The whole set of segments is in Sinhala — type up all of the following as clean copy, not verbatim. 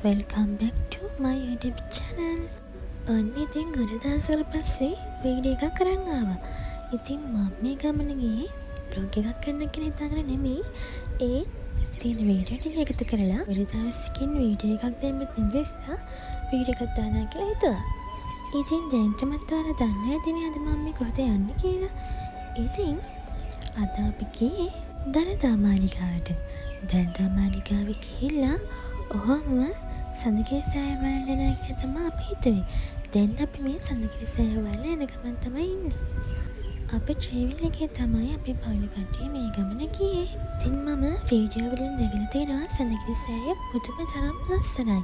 Welcome back to my YouTube channel. ඔන්න ඉතින් ගොඩදාසකට පස්සේ වීඩියෝ එකක් කරන් ආවා. ඉතින් මම මේ ගමන ගියේ vlog එකක් කරන්න කියලා හිතාගෙන නෙමෙයි. ඒ තියෙන වීඩියෝ ටික එකතු කරලා ගොඩදාසකින් වීඩියෝ එකක් දෙන්නත් ඉඳලා වීඩියෝ එකක් දාන්න කියලා හිතුවා. ඉතින් දැන්ටමත් ඔයාලා දන්නේ නැතිනේ අද මම මේ කොහෙද යන්නේ කියලා. ඉතින් අද අපි ගියේ දළදා මාලිගාවට. දළදා මාලිගාවේ ගිහිල්ලා ඔහොම සඳගිරි සෑය බලන්න යනවා කියලා තමයි අපි හිතුවේ. දැන් අපි මේ සඳගිරි සෑය බලන්න යන ගමන් තමයි ඉන්නේ. අපි ට්‍රැවල් එකේ තමයි අපි පවුල කට්ටිය මේ ගමන ගියේ. ඉතින් මම වීඩියෝ වලින් දැකලා තියෙනවා සඳගිරි සෑය පුදුම තරම් ලස්සනයි.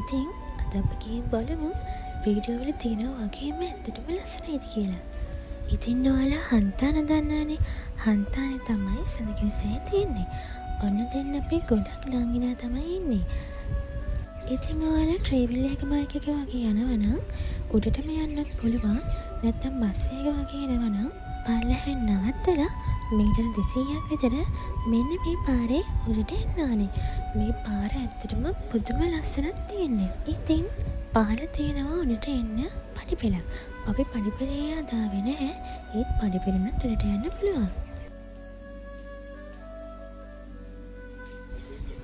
ඉතින් අද අපි ගිහින් බලමු වීඩියෝ වල තියෙනවා වගේම ඇත්තටම ලස්සනයිද කියලා. ඉතින් ඔයාලා හන්තාන දන්නානේ. හන්තානේ තමයි සඳගිරි සෑය තියෙන්නේ. ඔන්න දැන් අපි ගොඩක් ළඟිනා තමයි ඉන්නේ. ඉතින් ඔයාලා ට්‍රැවල් එක බයික් එක වගේ යනවා නම් උඩටම යන්නත් පුළුවන්. නැත්නම් බස් එක වගේ යනවා නම් පල්ලෙහෙන් නවත්තලා මීටර 200ක් විතර මෙන්න මේ පාරේ උඩට එන්න ඕනේ. මේ පාර ඇත්තටම පුදුම ලස්සනක් තියෙන්නේ. ඉතින් පාර තියෙනවා උඩට එන්න පඩිපෙළ. අපි පඩිපෙළේ ආදාවේ නැහැ. ඒත් පඩිපෙළෙන් උඩට යන්න පුළුවන්.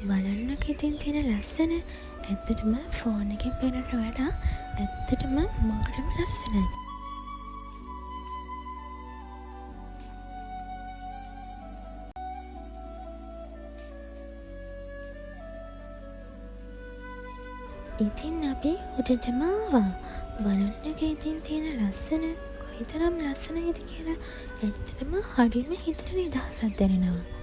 බලන්නක ඉතින් තියෙන ලස්සන ඇත්තටම ෆෝන් එකෙන් පෙනෙනට වඩා ඇත්තටම මාරම ලස්සනයි. ඉතින් අපි උඩටම ආවා. බලන්නක ඉතින් තියෙන ලස්සන කොයිතරම් ලස්සනයිද කියලා ඇත්තටම හරිම හිතට නිදහසක් දැනෙනවා.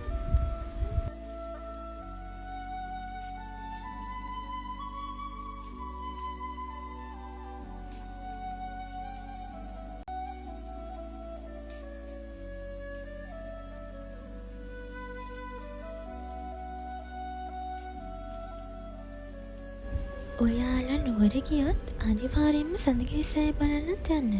ඔයාලා නුවර ගියොත් අනිවාර්යෙන්ම සඳගිරි සෑය බලන්නත් යන්න.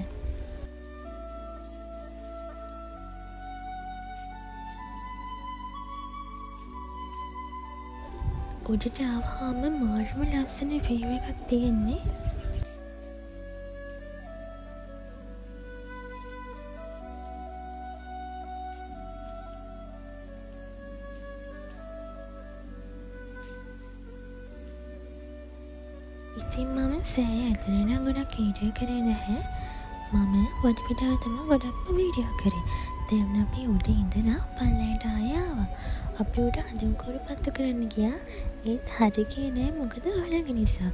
උඩට ආවහම මාරම ලස්සන වීව් එකක් තියෙන්නේ. ඉතින් මම සෑය ඇතුළේ නම් ගොඩක් වීඩියෝ කරේ නැහැ. මම වටපිටාව තමයි ගොඩක්ම වීඩියෝ කරේ. දැන් අපි උඩ ඉඳලා පල්ලයට ආය ආවා. අපි උඩ හඳුන්කෝරු පත්තු කරන්න ගියා. ඒත් හරි ගියේ නෑ මොකද ඔලඟ නිසා.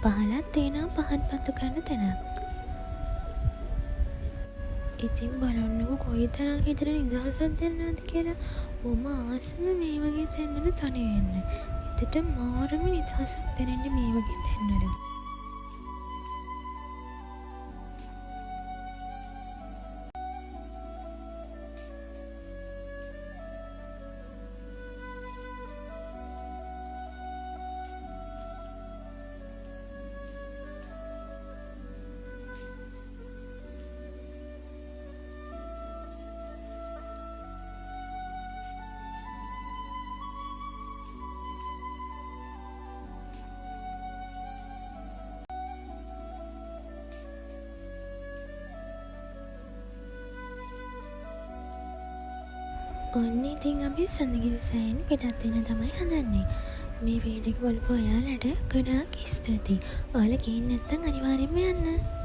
පහලක් තියෙනවා පහන් පත්තු කරන්න තැනක්. ඉතින් බලන්නකො කොයිතරම් හිතට නිදහසක් දැනෙනවද කියලා. මම ආසම මේ වගේ තැන්වල තනි වෙන්න. හිතට මාරම නිදහසක් දැනෙන්නේ මේ වගේ තැන්වල. ඔන්න ඉතින් අපි සඳගිරි සෑයෙන් පිටත් වෙන තමයි හදන්නේ. මේ වීඩියෝ එක බලපු ඔයාලට ගොඩාක් ස්තුතියි. ඔයාලා ගිහින් නැත්නම් අනිවාර්යෙන්ම යන්න.